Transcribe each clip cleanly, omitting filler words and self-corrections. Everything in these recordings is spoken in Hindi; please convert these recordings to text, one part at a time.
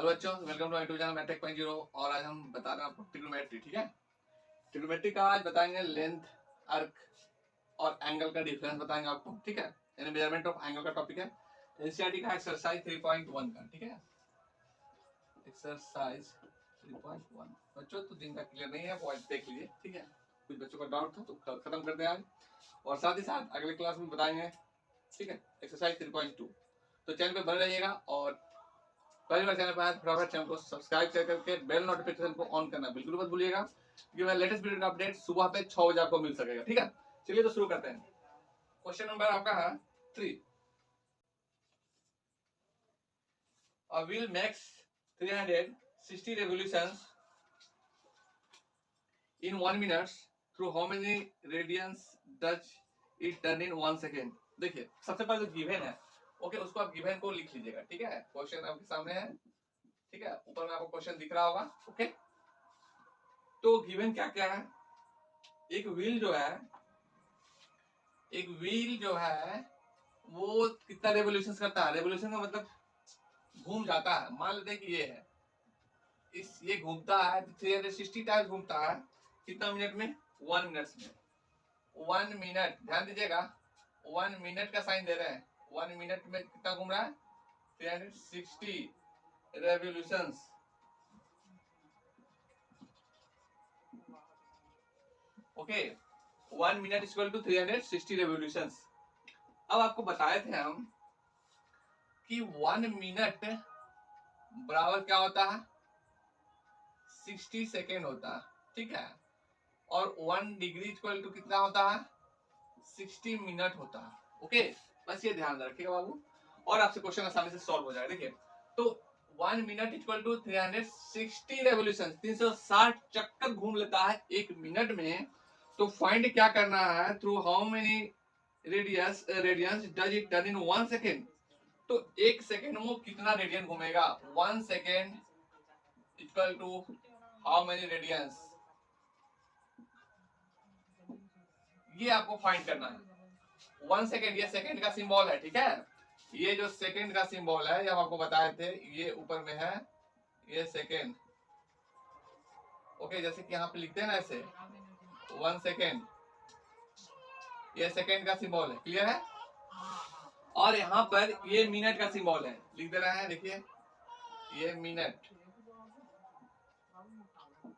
हेलो बच्चों, welcome to YouTube channel matric 0.0। और आज हम बता रहे हैं आपको ट्रिग्नोमेट्री। ठीक है, ट्रिग्नोमेट्री का आज बताएंगे लेंथ, आर्क और एंगल का डिफरेंस बताएंगे आपको। ठीक है, यानी मेजरमेंट ऑफ एंगल का टॉपिक है। एनसीईआरटी का एक्सरसाइज 3.1 का। ठीक है, एक्सरसाइज 3.1 बच्चों तो दिन का क्लियर नहीं है, वो आज देख लीजिए। ठीक है, कुछ बच्चों का डाउट था तो खत्म करते हैं आज, और साथ ही साथ अगले क्लास में बताएंगे। ठीक है, एक्सरसाइज 3.2। तो चैनल पे बने रहिएगा, और पहली बार चैनल पर आए फटाफट चैनल को सब्सक्राइब करके बेल नोटिफिकेशन को ऑन करना बिल्कुल मत भूलिएगा, क्योंकि मैं लेटेस्ट वीडियो का अपडेट सुबह पे 6 बजे आपको मिल सकेगा। ठीक है, चलिए तो शुरू करते हैं। क्वेश्चन नंबर आपका है 3। A wheel makes 360 revolutions in 1 minute. Through how many radians does it turn in 1 second? देखिए, सबसे पहले जो गिवन है, ओके, उसको आप गिवन को लिख लीजिएगा। ठीक है, क्वेश्चन आपके सामने है। ठीक है, ऊपर में आपको क्वेश्चन दिख रहा होगा। ओके, तो गिवन क्या क्या है? एक व्हील जो है वो कितना रेवोल्यूशन करता है? रेवोल्यूशन का मतलब घूम जाता है। मान लेते हैं कि ये है, ये घूमता है 360 टाइम्स घूमता है। कितना मिनट में? 1 मिनट में। 1 मिनट, ध्यान दीजिएगा, 1 मिनट का साइन दे रहे हैं। 1 मिनट में कितना घूम रहा है? 360 revolutions. Okay, 1 minute equal to 360 revolutions. अब आपको बताए थे हम कि 1 मिनट बराबर क्या होता है? 60 सेकेंड होता है। ठीक है, और 1 डिग्री इक्वल टू कितना होता है? 60 मिनट होता है। ओके, बस ये ध्यान रखिएगा बाबू, और आपसे क्वेश्चन आसानी से सॉल्व हो जाएगा। देखिए, तो 1 मिनट इक्वल टू 360 रेवोल्यूशन, 360 चक्कर घूम लेता है 1 मिनट में। तो फाइंड क्या करना है? Through how many radians does it turn in 1 second. तो 1 सेकेंड में कितना रेडियन घूमेगा? 1 second equal to how many radians, ये आपको फाइंड करना है। 1 सेकेंड, ये सेकेंड का सिंबल है। ठीक है, ये जो सेकेंड का सिंबल है, जब आपको बताए थे, ये ऊपर में है, ये सेकेंड। ओके, जैसे कि यहाँ पे लिखते हैं ना ऐसे 1 सेकेंड, ये सेकेंड का सिंबल है। क्लियर है? और यहाँ पर ये मिनट का सिंबल है, लिख दे रहे हैं। देखिए, ये मिनट।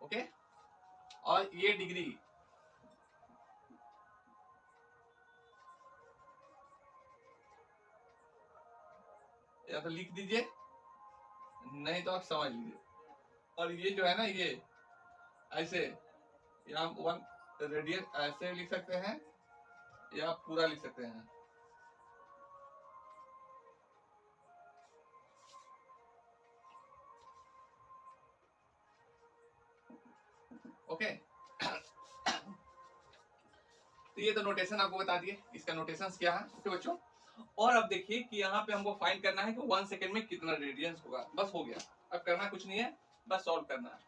ओके, और ये डिग्री। या तो लिख दीजिए, नहीं तो आप समझ लीजिए। और ये जो है ना, ये ऐसे, यहाँ 1 रेडियन ऐसे लिख सकते हैं, या पूरा लिख सकते हैं। ओके, तो ये तो नोटेशन आपको बता दिए, इसका नोटेशन क्या है। ओके बच्चों, और अब देखिए कि यहाँ पे हमको फाइंड करना है कि 1 सेकेंड में कितना रेडियंस होगा। बस हो गया, अब करना कुछ नहीं है, बस सॉल्व करना है।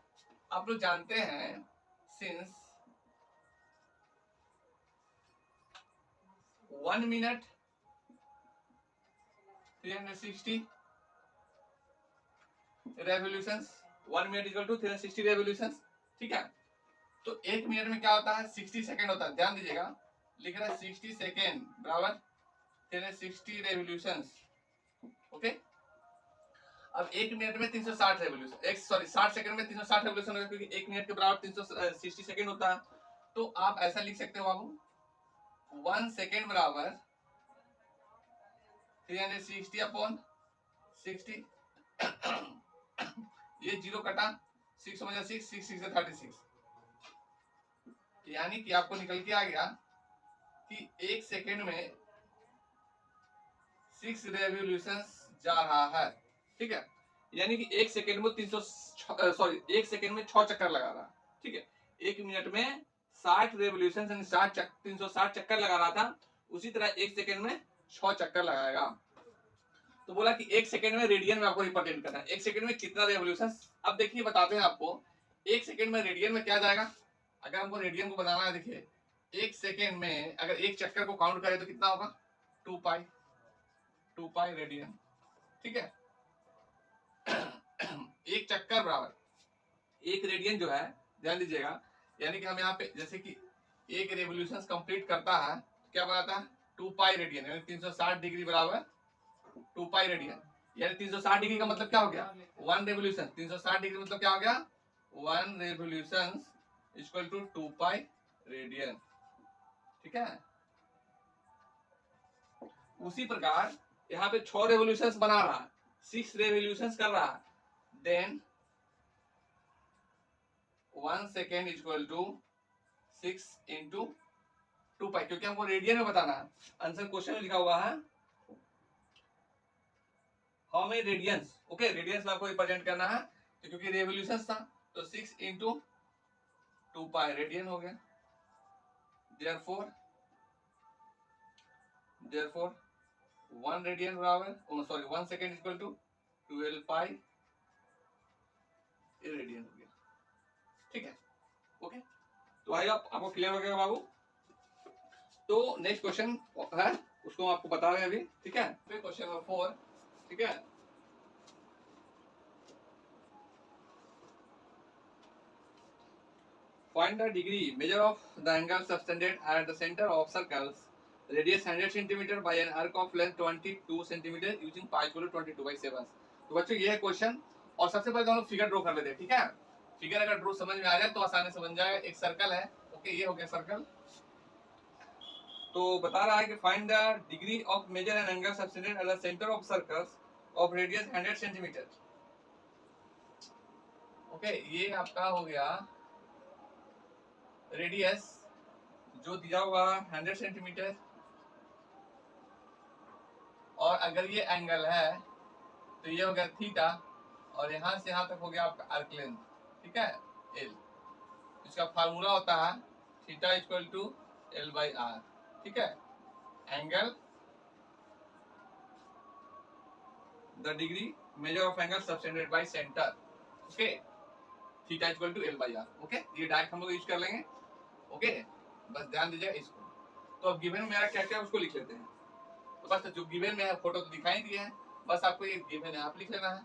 आप लोग जानते हैं, since 1 minute 360 revolutions, 1 minute equal to 360 revolutions. ठीक है, तो 1 मिनट में क्या होता है? 60 सेकेंड होता है। ध्यान दीजिएगा, लिख रहा है 60 सेकेंड बराबर 360 रेवोल्यूशंस। ओके, अब 1 मिनट में 360 रेवोल्यूशन, 60 सेकंड में 360 रेवोल्यूशन होगा, क्योंकि 1 मिनट के बराबर 360 सेकंड होता है। तो आप ऐसा लिख सकते हो बाबू, 1 सेकंड बराबर 360 अपॉन 60। ये 0 कटा, 6 हो गया, 6 6 6 36, यानी कि आपको निकल के आ गया कि 1 सेकंड में 6 रेवोल्यूशंस जा रहा है। ठीक है, यानी कि 1 सेकंड में 1 सेकंड में 6 चक्कर लगा रहा है। ठीक है, 1 मिनट में 60 रेवोल्यूशन, 360 चक्कर लगा रहा था, उसी तरह 1 सेकंड में 6 चक्कर लगाएगा। तो बोला कि 1 सेकंड में रेडियन में आपको रिप्रेजेंट करना है, 1 सेकंड में कितना रेवोल्यूशन। अब देखिए, बताते हैं आपको 1 सेकंड में रेडियन में क्या जाएगा। अगर हमको रेडियन को बनाना है, देखिए 1 सेकंड में अगर एक चक्कर को काउंट करें तो कितना होगा? 2 पाई रेडियन। ठीक है, स्क्वायर बराबर, एक रेडियन जो है ध्यान दीजिएगा, यानी कि हम यहाँ पे जैसे कि एक रेवोल्यूशन कंप्लीट करता है तो क्या बनाता है 2 पाई रेडियन, यानी 360 डिग्री बराबर 2 पाई रेडियन, यानी 360 डिग्री का मतलब क्या हो गया 1 रेवोल्यूशन, 360 डिग्री मतलब क्या हो गया 1 revolution equal to 2 pi radian, ठीक है। उसी प्रकार यहाँ पे 6 रेवोल्यूशंस बना रहा, 6 रेवोल्यूशंस कर रहा, then 1 second equal to 6 into 2 pi, क्योंकि हमको रेडियन में बताना है, आंसर क्वेश्चन में लिखा हुआ है how many radians, okay radians में आपको रिप्रेजेंट करना है, तो क्योंकि रेवोल्यूशंस था तो 6 इंटू 2 पाई रेडियन हो गया, therefore 1 रेडियन बराबर sorry 1 second equal to 12 pi radian हो गया, ठीक है। ओके तो आइए आपको क्लियर हो गया बाबू। तो नेक्स्ट क्वेश्चन है उसको हम आपको बता रहे हैं अभी, ठीक है। क्वेश्चन नंबर 4, ठीक है। Find the degree measure of the angle subtended at the center of circles radius 100 cm by an arc of length 22 cm using pi equal to 22/7। तो बच्चों ये है क्वेश्चन, और सबसे पहले तो हम लोग फिगर ड्रॉ कर लेते हैं, ठीक है। फिगर अगर ड्रॉ समझ में आ जाए तो आसानी से बन जाएगा। एक सर्कल है, ओके ये हो गया सर्कल। तो बता रहा है कि find the degree of measure and angle subtended at the centre of circles of radius 100 centimetre. Okay ये आपका हो गया रेडियस जो दिया हुआ 100 सेंटीमीटर, और अगर ये एंगल है तो ये हो गया थीटा, और यहां से यहां तक हो गया आपका आर्क लेंथ, ठीक है एल। इसका फार्मूला होता है theta equal to L by R, ठीक है। Angle the degree measure of angle subtended by centre, okay theta equal to L by R, okay ये डायरेक्ट हम लोग यूज कर लेंगे, ओके बस ध्यान दीजिए इसको। तो अब गिवन में मेरा क्या क्या उसको लिख लेते हैं। तो बस जो गिवन में है फोटो तो दिखाई दिए हैं, बस आपको ये गिवन है आप लिख लेना है,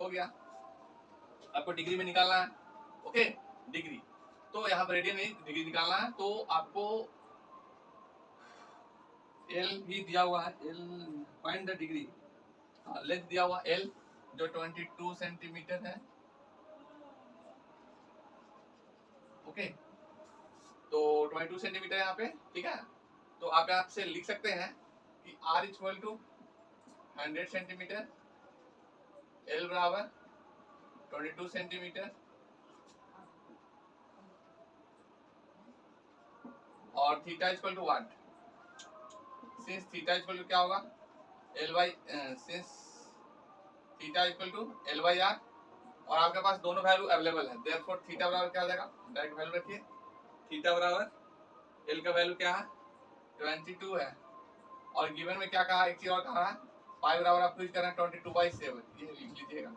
हो गया। आपको डिग्री में निकालना है, ओके डिग्री, तो यहाँ पर रेडियन में डिग्री निकालना है, तो आपको एल भी दिया हुआ है, L find the degree, length दिया हुआ एल जो 22 सेंटीमीटर है, ओके तो 22 सेंटीमीटर यहाँ पे, ठीक है। तो आप यहाँ से लिख सकते हैं कि R equal to 100 centimetre, L बराबर 22 सेंटीमीटर, और theta equal to what, since theta equal to क्या होगा L by since theta equal to L by R, और आपके पास दोनों वैल्यू अवेलेबल है, देयरफॉर थीटा बराबर क्या हो जाएगा, डायरेक्ट वैल्यू रखिए, थीटा बराबर L का वैल्यू क्या है 22 है, और गिवन में क्या कहा, एक चीज और कहा पाई बराबर आपको यूज करना है 22/7, ये लिख लीजिएगा।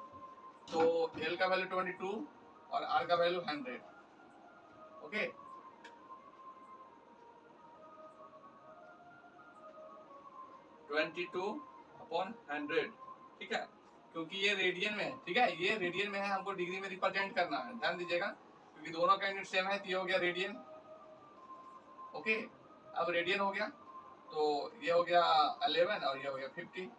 तो L का वैल्यू 22 और R का वैल्यू 100, ओके 22/100, ठीक है, क्योंकि ये रेडियन में है, ठीक है ये रेडियन में है, हमको डिग्री में रिप्रेजेंट करना है, ध्यान दीजिएगा क्योंकि दोनों का यूनिट सेम है, तो ये हो गया रेडियन, ओके अब रेडियन हो गया, तो ये हो गया 11 और ये हो गया 50।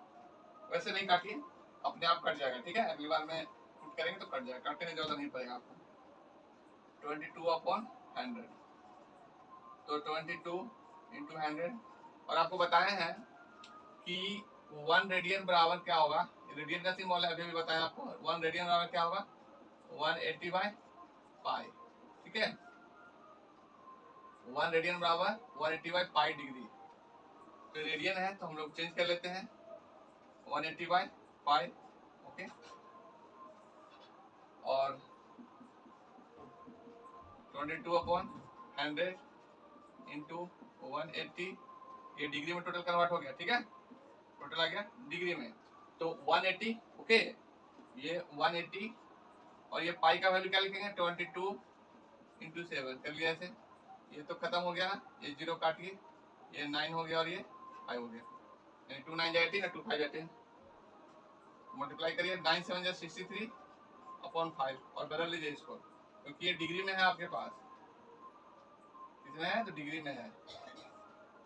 वैसे नहीं काटिए, अपने आप कट जाएगा, ठीक है अगली बार में पुट करेंगे तो कट जाएगा, काटने की जरूरत नहीं पड़ेगा आपको। 22/100, तो 22 इंटू 100, और आपको बताए हैं कि 1 रेडियन बराबर क्या होगा, रेडियन का सिंबल है अभी भी बताया आपको, 1 रेडियन बराबर क्या होगा 180/पाई, ठीक है 1 रेडियन बराबर 180/पाई डिग्री। तो रेडियन है तो हम लोग चेंज कर लेते हैं 180/पाई, ओके और 22/100 इंटू 180, ये डिग्री में टोटल कन्वर्ट हो गया, ठीक है टोटल आ गया डिग्री में, तो 180, ओके ये 180, और ये पाई का वैल्यू क्या लिखेंगे 22 इंटू 7 कर लिया ऐसे, ये तो खत्म हो गया ना, ये 0 काटिए, ये 9 हो गया और ये 5 हो गया, यानी 2 9 18 और 2 5 18, मल्टीप्लाई करिए 9 7 63 अपॉन 5 और बदल लीजिए इसको, क्योंकि ये डिग्री में है आपके पास, कितना है तो डिग्री में है।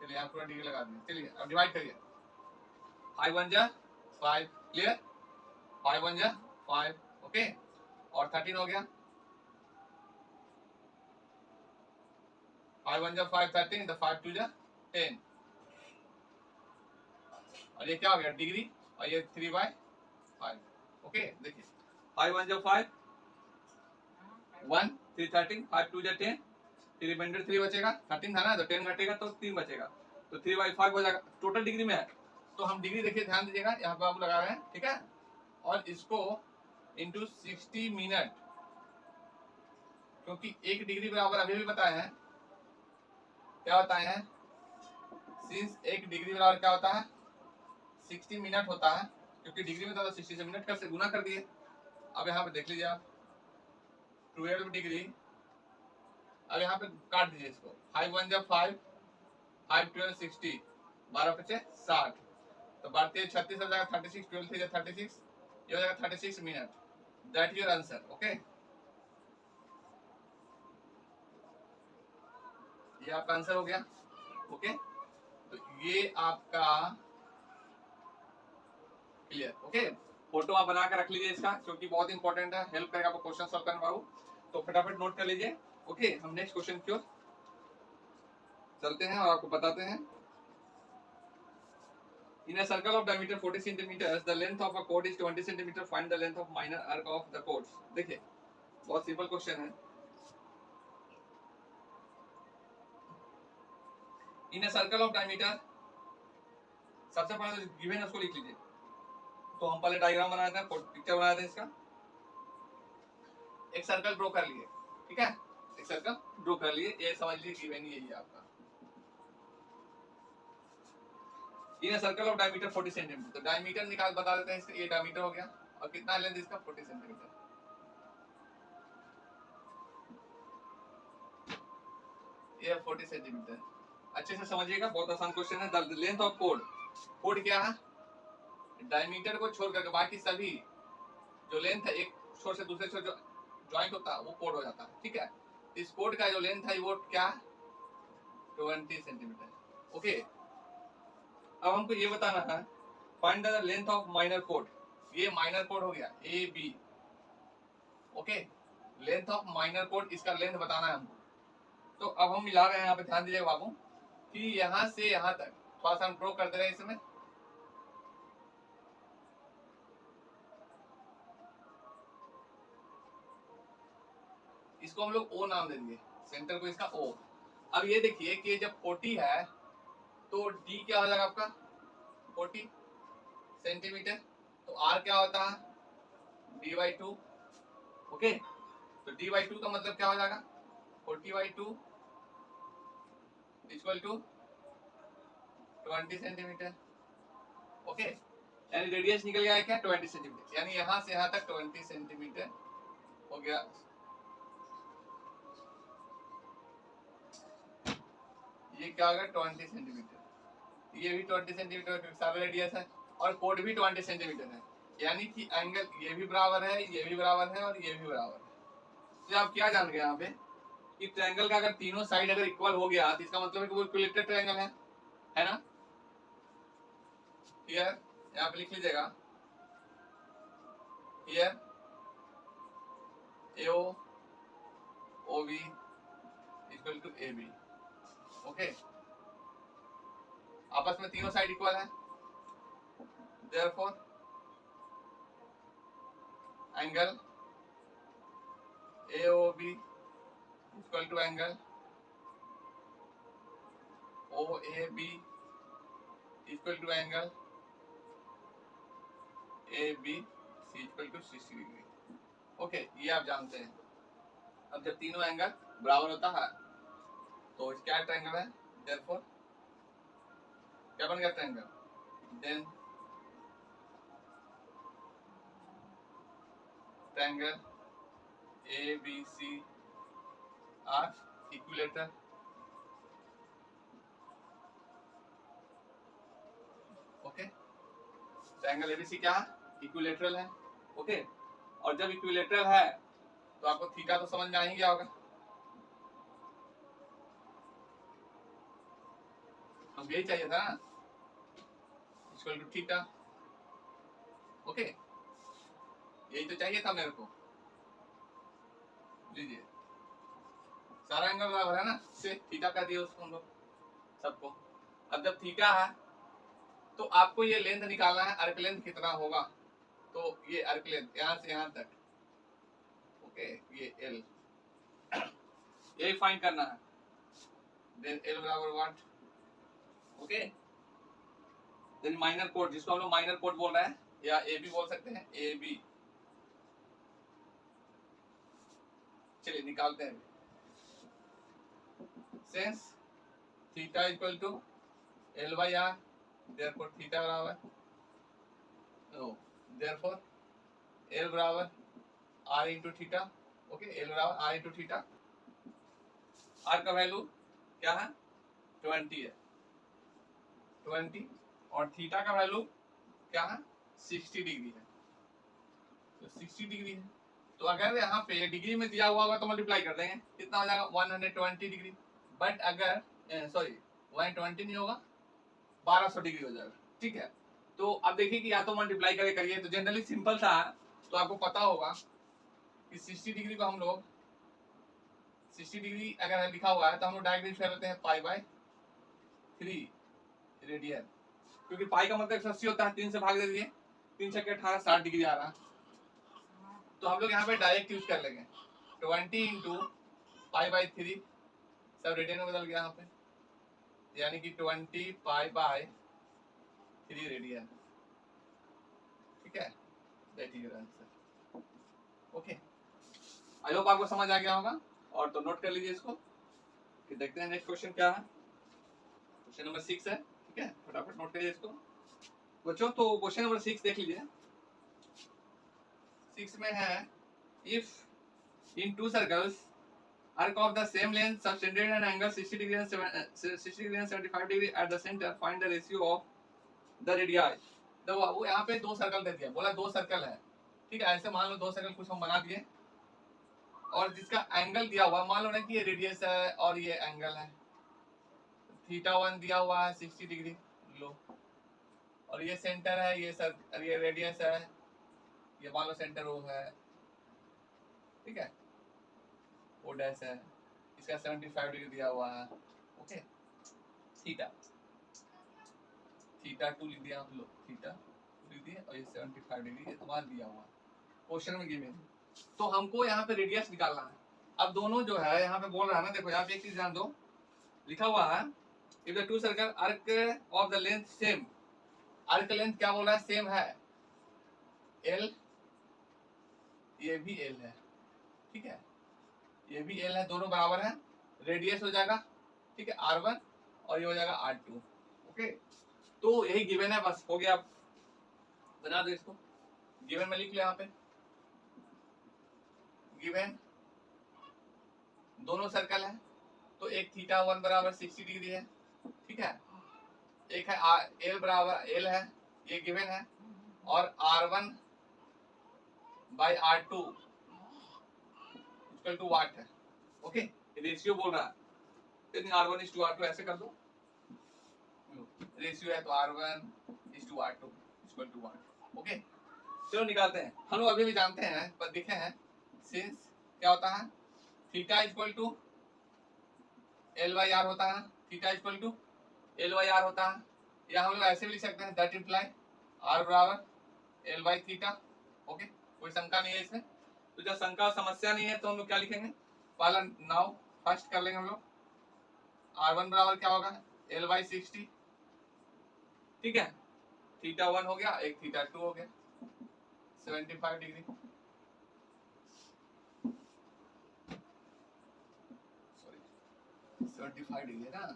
चलिए आप पूरा डिग्री लगा देंगे। चलिए अब डिवाइड करिए, 5 1 जा 5, क्लियर, 5 1 जा 5, ओके, और 13 हो गया, 5 1 जा 5 13, तो 5 2 जा 10, और ये क्या हो गया डिग्री, और ये 3/5, ओके। देखिए 5 1 जा 5 1 3 13, 5 2 जा 10, फिर रिमाइंडर 3 बचेगा, 13 था ना तो 10 घटेगा तो 3 बचेगा, तो 3/5 हो जाएगा, टोटल डिग्री में है। तो हम डिग्री देखिए ध्यान दीजिएगा, यहाँ पे आप लगा रहे हैं, ठीक है, और इसको इंटू 60 मिनट, क्योंकि 1 डिग्री बराबर अभी भी बताए हैं, क्या बताए हैं, सिंस 1 डिग्री बराबर क्या होता है 60 मिनट होता है, क्योंकि डिग्री में तो 60 से मिनट कर से गुना कर दिए। अब यहाँ पे देख लीजिए आप 12 डिग्री, अब यहाँ पे काट दीजिए इसको, 5 1 जा 5, 5 12 60, 12 5 60, तो 12 36 हो जाएगा 36, 12 3 36, ये हो जाएगा 36 minute, that your answer, okay. ये आपका आंसर हो गया, ओके। तो ये आपका क्लियर, ओके। फोटो आप बना कर रख लीजिए इसका, क्योंकि बहुत इंपॉर्टेंट है, हेल्प करेगा आपको क्वेश्चन सॉल्व करने बाबू, तो फटाफट नोट कर लीजिए, ओके। हम नेक्स्ट क्वेश्चन की ओर चलते हैं और आपको बताते हैं। In a circle of diameter 40 centimeters, the length of a chord is 20 centimeter. Find the length of minor arc of the chords. देखिए बहुत सिंपल क्वेश्चन है। In a circle of diameter, सबसे पहले तो गिवन है उसको लिख लीजिए। तो हम पहले डायग्राम बनाए थे, पिक्चर बनाए थे इसका, एक सर्कल ड्रॉ कर लिए, ठीक है, एक सर्कल ड्रॉ कर लिए, ये समझ लीजिए गिवन यही है आपका। In a circle of diameter 40 centimetre, तो डायमीटर निकाल बता देते हैं इसका, ये डायमीटर हो गया, और कितना लेंथ इसका 40 सेंटीमीटर, ये 40 सेंटीमीटर। अच्छे से समझिएगा, बहुत आसान क्वेश्चन है। The length of code, code क्या है, डायमीटर को छोड़ करके बाकी सभी जो लेंथ है एक छोर से दूसरे छोर जो ज्वाइंट होता है वो कोड हो जाता है, ठीक है। इस कोड का जो लेंथ है वो क्या 20 सेंटीमीटर, ओके। अब हमको ये बताना है find the length of minor कोड, ये माइनर कोड हो गया A B, okay. Length of minor कोड, इसका लेंथ बताना है हमको। तो अब हम मिला रहे हैं, यहाँ पे ध्यान दीजिएगा बाबू, कि यहाँ से यहाँ तक थोड़ा सा हम ड्रॉ कर दे रहे हैं इसमें, इसको हम लोग ओ नाम दे देंगे, सेंटर को इसका ओ। अब ये देखिए कि जब 40 है तो डी क्या हो जाएगा आपका 40 सेंटीमीटर, तो आर क्या होता है d/2, ओके। तो d/2 का मतलब क्या हो जाएगा 40/2 इक्वल टू 20 सेंटीमीटर, ओके। यानी रेडियस निकल गया है क्या 20 सेंटीमीटर, यानी यहाँ से यहाँ तक 20 सेंटीमीटर हो गया। ये क्या होगा 20 सेंटीमीटर, ये भी 20 सेंटीमीटर सारा रेडियस है, और कोड भी 20 सेंटीमीटर है, यानी कि एंगल ये भी बराबर है, ये भी बराबर है, और ये भी बराबर है। तो आप क्या जान गए यहाँ पे कि ट्रायंगल का अगर तीनों साइड अगर इक्वल हो गया तो इसका मतलब है कि वो इक्विलेटरल ट्रायंगल है ना। हियर यहाँ पे लिख लीजिएगा, here AO OB equal to AB, okay. आपस में तीनों साइड इक्वल है, therefore angle AOB equal to angle OAB equal to angle ABC equal to 60 degree, okay. ये आप जानते हैं। अब जब तीनों एंगल बराबर होता है तो क्या ट्रायंगल है, देयरफॉर क्या बन गया triangle, then triangle ABC are equilateral, okay. Triangle ABC क्या है इक्विलेटरल है, ओके। और जब इक्विलेटरल है तो आपको थीटा तो समझ में आ ही गया होगा, हम यही चाहिए था ना, इक्वल टू थीटा, ओके, यही तो चाहिए था मेरे को। लीजिए सारा एंगल बराबर है ना, से थीटा कर दिया उसको हम लोग सबको। अब जब थीटा है तो आपको ये लेंथ निकालना है, आर्क लेंथ कितना होगा, तो ये आर्क लेंथ यहाँ से यहाँ तक, ओके, ये एल, ये फाइंड करना है, देन एल बराबर व्हाट, ओके। देन माइनर कोड, जिसको हम लोग माइनर कोड बोल रहे हैं या ए बी बोल सकते हैं, ए बी, चलिए निकालते हैं। Since theta equal to L by R, therefore theta बराबर, नो, देयरफॉर एल बराबर R into theta, okay, L बराबर आर इंटू थीटा। आर का वैल्यू क्या है, 20 है, 20, और थीटा का वैल्यू क्या है, 60 डिग्री है, तो 60 डिग्री है। तो अगर यहाँ पे डिग्री में दिया हुआ होगा तो मल्टीप्लाई कर देंगे, कितना हो जाएगा 120 डिग्री। बट अगर सॉरी 120 नहीं होगा, 1200 डिग्री हो जाएगा, ठीक है। तो अब देखिए कि या तो मल्टीप्लाई करके करिए, तो जनरली सिंपल सा है, तो आपको पता होगा कि 60 डिग्री को हम लोग 60 डिग्री अगर लिखा हुआ है तो हम लोग डायरेक्ट कर लेते हैं पाई बाय 3 रेडियन, क्योंकि पाई का मतलब 180 होता है, 3 से भाग दे दिए, 3 से 18, 60 डिग्री आ रहा, तो हम लोग यहाँ पे डायरेक्ट यूज कर लेंगे 20 इंटू पाई बाय 3, सब रेडियन में बदल गया यहाँ पे, यानी कि 20 पाई बाय 3 रेडियन, ठीक है, that is your answer, okay. I hope आपको समझ आ गया होगा, और तो नोट कर लीजिए इसको, फिर देखते हैं नेक्स्ट क्वेश्चन क्या है। क्वेश्चन नंबर 6 है, ठीक है, फटाफट नोट करिए इसको बच्चों। तो क्वेश्चन नंबर 6 देख लीजिए, 6 में है, if in to circles arc of the same length subtended an angle 60 degree and 60 degree and 75 degree at the center, find the ratio of the radii। तो वो यहाँ पे दो सर्कल दे दिया, बोला दो सर्कल है, ठीक है, ऐसे मान लो दो सर्कल कुछ हम बना दिए, और जिसका एंगल दिया हुआ मान लो ना कि ये रेडियस है और ये एंगल है, थीटा 1 दिया हुआ है 60 डिग्री लो, और ये सेंटर है, ये रेडियस है, ये मान लो सेंटर वो है, ठीक है, वो डैश है, इसका 75 डिग्री दिया हुआ है, ओके। थीटा थीटा 2 लिख दिया हम लोग, थीटा 2 लिख दिए, और ये 75 डिग्री ये तुम्हारा दिया हुआ क्वेश्चन में गिवन। तो हमको यहाँ पे रेडियस निकालना है। अब दोनों जो है यहाँ पे बोल रहा है ना, देखो यहाँ पे एक चीज ध्यान दो, लिखा हुआ है if the two circle arc of the length same, arc length क्या बोल रहा है, सेम है, एल, ये भी एल है, ठीक है, ये भी एल है, दोनों बराबर है, रेडियस हो जाएगा, ठीक है, R1, और ये हो जाएगा R2, ओके। तो यही गिवन है, बस हो गया, बना दो इसको, गिवन में लिख लो यहाँ पे, गिवन दोनों सर्कल है, तो एक थीटा 1 बराबर 60 डिग्री है, ठीक है, एक है एल बराबर एल है, ये गिवन है, और R1 by R2 equal to वाट है, ओके। रेशियो बोल रहा है, लेकिन R1:R2 ऐसे कर दो, रेशियो है तो R1:R2 equal to watt, okay. चलो निकालते हैं, हम लोग अभी भी जानते हैं पर देखे हैं, सिंस क्या होता है, theta equal to L by R होता है, theta equal to L by R होता है, या हम लोग ऐसे भी लिख सकते हैं, दैट इम्प्लाई आर बराबर एल बाई थीटा, ओके, कोई शंका नहीं है इसमें। तो जब शंका समस्या नहीं है तो हम लोग क्या लिखेंगे, पहला नाउ फर्स्ट कर लेंगे हम लोग, R1 बराबर क्या होगा, एल बाई 60, ठीक है, थीटा 1 हो गया, एक थीटा 2 हो गया, 75 डिग्री, सॉरी 75 डिग्री है ना,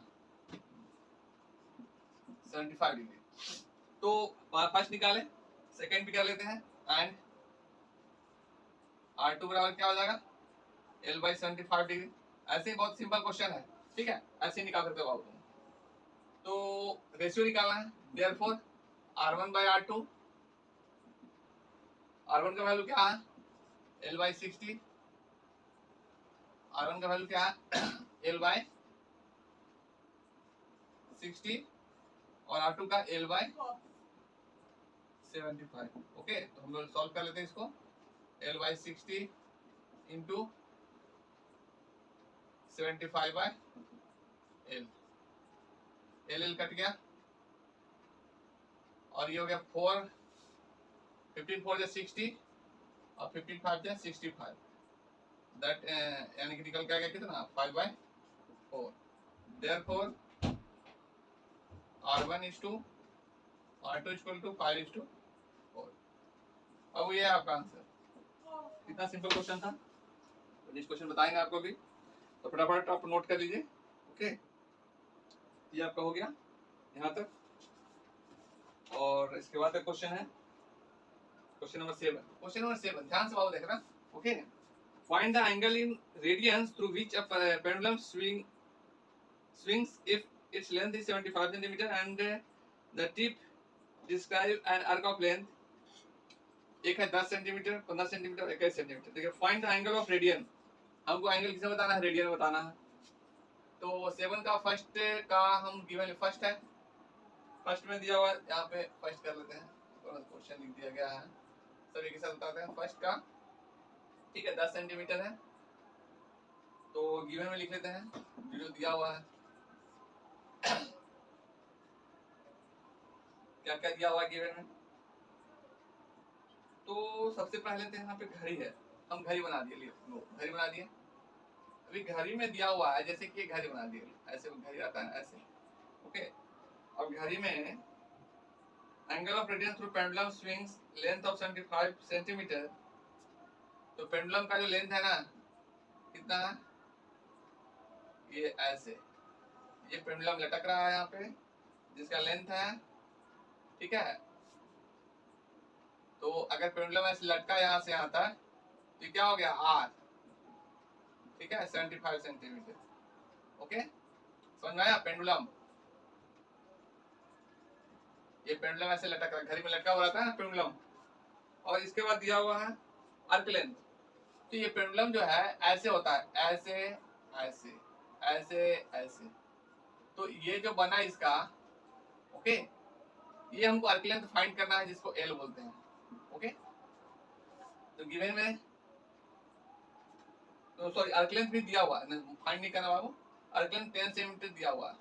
75 डिग्री। तो फर्स्ट निकाले, सेकंड भी कर लेते हैं, एंड R2 बराबर क्या हो जाएगा, L बाई 75 डिग्री। ऐसे ही बहुत सिंपल क्वेश्चन है, ठीक है, ऐसे ही निकाल सकते हो आप। तो रेशियो निकालना है, therefore R1 by R2 R1 का वैल्यू क्या है L बाई 60, R1 का वैल्यू क्या है L बाई 60 और R2 का L बाई 75। ओके, तो हम लोग सॉल्व कर लेते हैं इसको। L by 60 into 75 by L, L cut गया और ये हो गया 4, 15 4 60 और 15 5 65, दैट यानी कि निकल के आ गया कितना 5 by 4। Therefore R1 is to R2 equal to 5 is to 4। अब ये है आपका आंसर। कितना सिंपल क्वेश्चन था। तो नेक्स्ट क्वेश्चन बताएंगे आपको भी, तो फटाफट आप नोट कर लीजिए। ओके, ये आपका हो गया यहाँ तक। और इसके बाद का क्वेश्चन है क्वेश्चन नंबर 7। क्वेश्चन नंबर 7 ध्यान से बाबू देखना। Okay, find the angle in radiance through which a pendulum swings if its length is 75 centimeter and the tip describe an arc of length, एक है 10 सेंटीमीटर, 15 सेंटीमीटर, 21 सेंटीमीटर। देखिए find the angle of radian, हमको एंगल किसे बताना है रेडियन में बताना है। तो 7 का फर्स्ट का हम गिवन फर्स्ट है, फर्स्ट में दिया हुआ यहाँ पे फर्स्ट कर लेते हैं, क्वेश्चन लिख दिया गया है सभी के साथ बताते हैं। फर्स्ट का ठीक है 10 सेंटीमीटर है, तो गिवन में लिख लेते हैं जो दिया हुआ है। क्या क्या दिया हुआ है गिवन में। तो सबसे पहले तो यहाँ पे घड़ी है, हम घड़ी बना दिए, घड़ी बना दिए। अभी घड़ी में दिया हुआ है जैसे कि घड़ी बना दिए, ऐसे घड़ी आता है ऐसे। ओके, अब घड़ी में angle of radians through pendulum swings length of 75 centimetre. तो पेंडुलम का जो लेंथ है ना कितना है, ये ऐसे, ये पेंडुलम लटक रहा है यहाँ पे जिसका लेंथ है, ठीक है। तो अगर पेंडुलम ऐसे लटका यहाँ से यहाँ तक तो क्या हो गया आर, ठीक है 75 सेंटीमीटर। ओके, समझ में आया। पेंडुलम, ये पेंडुलम ऐसे लटक रहा है, घड़ी में लटका हुआ रहता है ना पेंडुलम। और इसके बाद दिया हुआ है आर्क लेंथ। तो ये पेंडुलम जो है ऐसे होता है, ऐसे ऐसे ऐसे ऐसे। तो ये जो बना इसका, ओके, ये हमको आर्क लेंथ फाइंड करना है जिसको एल बोलते हैं। ओके, तो गिवन में तो सॉरी आर्क लेंथ भी दिया हुआ है, फाइंड नहीं करना बाबू, आर्क लेंथ 10 सेंटीमीटर दिया हुआ है।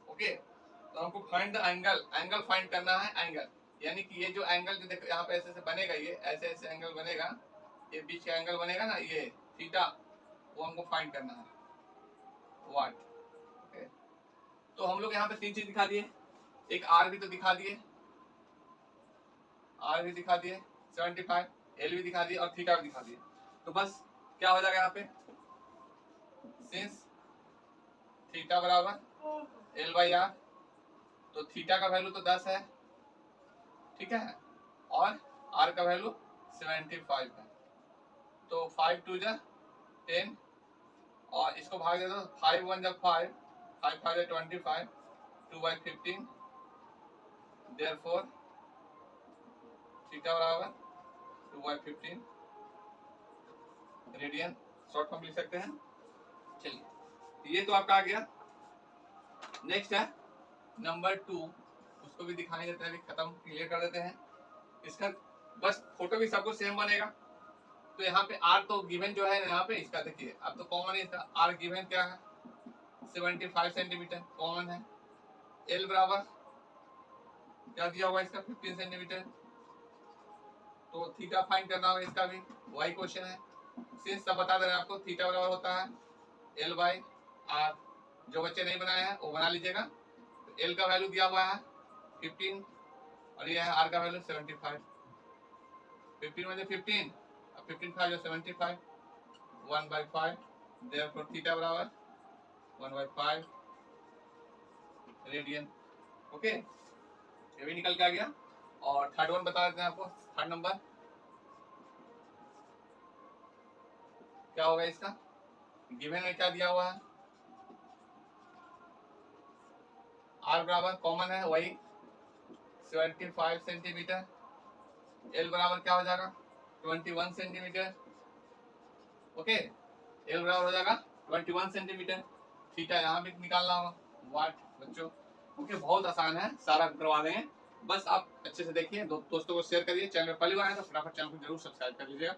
ओके, तो हमको find the angle, angle find करना है। एंगल यानी कि ये जो एंगल जो देखो यहाँ पे ऐसे ऐसे बनेगा, ये ऐसे ऐसे एंगल बनेगा, ये बीच का एंगल बनेगा ना ये थीटा, वो हमको फाइंड करना है व्हाट। ओके, तो हम लोग यहाँ पे 3 चीज दिखा दिए, एक आर भी तो दिखा दिए, आर भी दिखा दिए 75, एल भी दिखा दिए और थीटा भी दिखा दिए। तो बस क्या हो जाएगा यहाँ पे, सिंस थीटा बराबर एल बाई आर, तो थीटा का वैल्यू तो 10 है, ठीक है, और आर का वैल्यू 75 है। तो 5 2 जा 10 और इसको भाग दे दो, 5 1 जा 5, 5 5 जा 25, 2 बाई 15। देयरफॉर थीटा बराबर 2 बाई 15 रेडियन, शॉर्ट फॉर्म लिख सकते हैं। चलिए ये तो आपका आ गया। नेक्स्ट है नंबर 2, उसको भी दिखाने देते हैं, खत्म क्लियर कर देते हैं इसका। बस फोटो भी सब कुछ सेम बनेगा। तो यहाँ पे आर तो गिवन जो है यहाँ पे इसका देखिए, अब तो कॉमन है इसका, आर गिवन क्या है 75 सेंटीमीटर कॉमन है। एल बराबर क्या दिया हुआ इसका 15 सेंटीमीटर। तो थीटा फाइंड करना होगा इसका भी, वही क्वेश्चन है। सिंस सब बता दे रहे हैं आपको, थीटा बराबर होता है एल बाई आर। जो बच्चे नहीं बनाए हैं वो बना लीजिएगा। तो एल का वैल्यू दिया हुआ है 15 और ये है आर का वैल्यू 75। 15 में 15 और 15 5 75, 1/5। देयरफॉर थीटा बराबर 1/5 रेडियन। ओके, ये भी निकल के आ गया। और थर्ड वन बता देते हैं आपको, थर्ड नंबर क्या होगा इसका, गिवन में क्या दिया हुआ है, आर बराबर कॉमन है वही 75 सेंटीमीटर। एल बराबर क्या हो जाएगा 21 सेंटीमीटर। ओके, एल बराबर हो जाएगा 21 सेंटीमीटर। थीटा यहाँ भी निकालना होगा, वाट बच्चों। ओके, बहुत आसान है, सारा करवा देंगे, बस आप अच्छे से देखिए, दोस्तों को शेयर करिए। चैनल पहली बार है तो फटाफट चैनल को जरूर सब्सक्राइब कर लीजिएगा।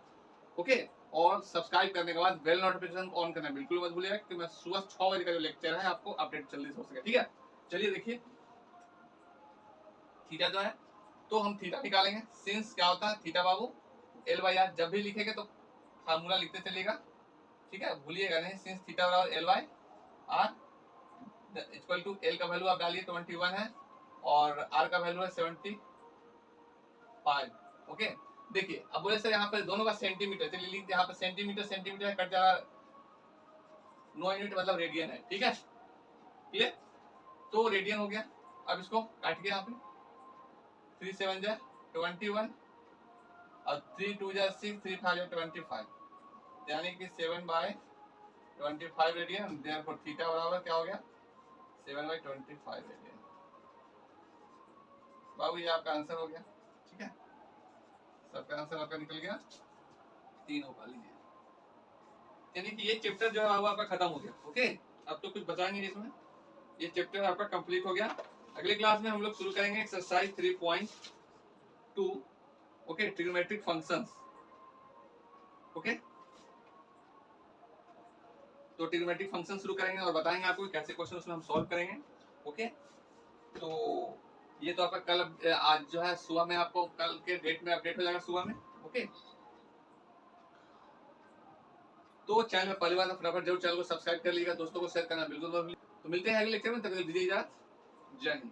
ओके, और सब्सक्राइब करने के बाद बेल नोटिफिकेशन को ऑन करना बिल्कुल मत भूलिएगा, कि मैं सुबह 6 बजे का जो लेक्चर है आपको अपडेट जल्दी से हो सके। ठीक है, चलिए देखिए थीटा जो है, तो हम थीटा निकालेंगे। सिंस क्या होता है थीटा बाबू, एल बाई आर। जब भी लिखेंगे तो फार्मूला लिखते चलिएगा, ठीक है, भूलिएगा नहीं। सिंस थीटा बराबर L by R equal to L का वैल्यू आप डालिए 21 है, और आर का वैल्यू है 75। ओके, देखिए अब बोले सर यहाँ पे दोनों का सेंटीमीटर, चलिए लिख यहाँ पे सेंटीमीटर सेंटीमीटर कट जाएगा, 9 यूनिट मतलब रेडियन है। ठीक है, क्लियर, तो रेडियन हो गया। अब इसको काट के यहाँ पे 3 7 जा 21 और 3 2 जा 6 3 5 जा 25, यानी कि 7/25 रेडियन। देयरफॉर थीटा बराबर क्या हो गया 7/25 रेडियन। बाबू ये आपका आंसर हो गया। ठीक है, सबका आंसर आपका निकल गया, 3 होगा। लीजिए, यानी कि ये चैप्टर जो है आपका खत्म हो गया। ओके, अब तो कुछ बचा नहीं इसमें, ये चैप्टर आपका कंप्लीट हो गया। अगले क्लास में हम लोग शुरू करेंगे exercise 3.2। Okay, trigonometric functions. Okay, तो ट्रिग्नोमेट्रिक फंक्शन शुरू करेंगे और बताएंगे आपको कैसे क्वेश्चन उसमें हम सॉल्व करेंगे। ओके, तो ये तो आपका कल आज जो है सुबह में आपको कल के डेट में अपडेट हो जाएगा सुबह में। ओके, तो चैनल में पहली बार तो फटाफट जरूर चैनल को सब्सक्राइब कर लीजिएगा, दोस्तों को शेयर करना बिल्कुल मत भूलिए। तो मिलते हैं अगले लेक्चर में, तब तक दीजिए इजाजत। जय हिंद।